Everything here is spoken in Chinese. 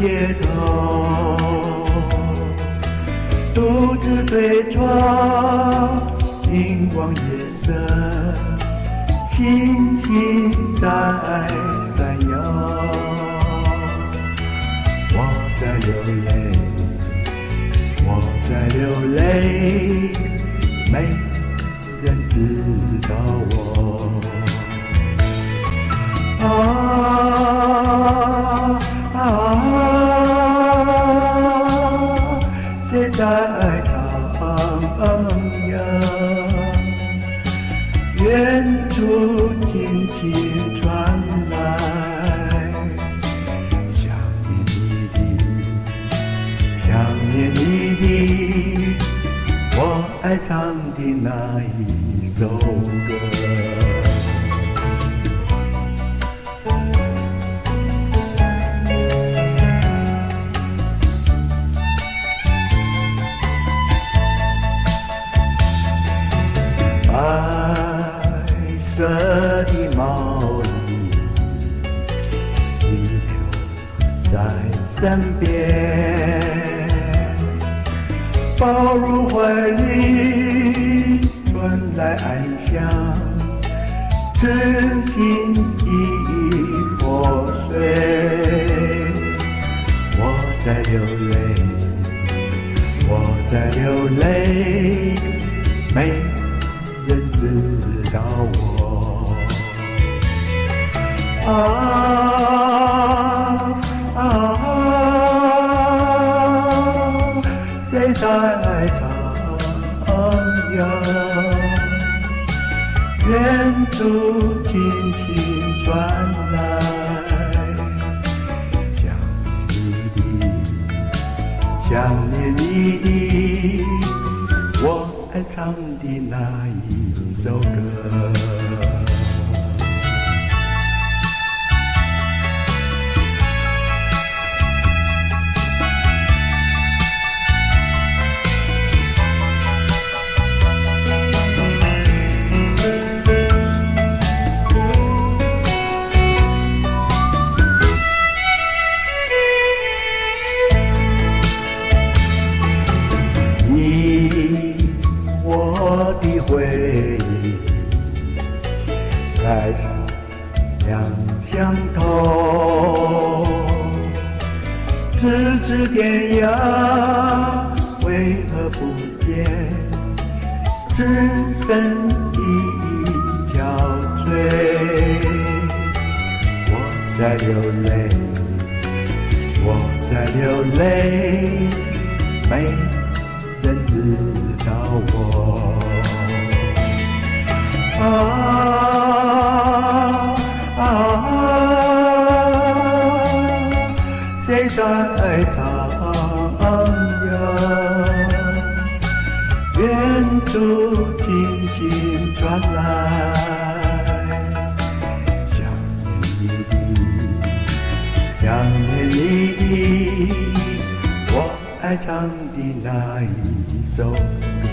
街头，独自对窗，星光夜色，星星在闪耀。我在流泪，我在流泪，没人知道我。谁在徜徉？远处轻轻传来，想念你的，想念你的，我爱唱的那一首歌。白色的毛衣遗留在身边，抱入怀里，传来安详，痴心已破碎。我在流泪，我在流泪，没人知道我。谁在徜徉？远处轻轻传来，想念你的，我爱唱的那一首歌。我的回忆开始两相同，咫尺天涯为何不见？只剩一憔悴。我在流泪，我在流泪，没人知道我。谁在徜徉？远处轻轻传来，想念你的，想念你的，我爱唱的那一首歌。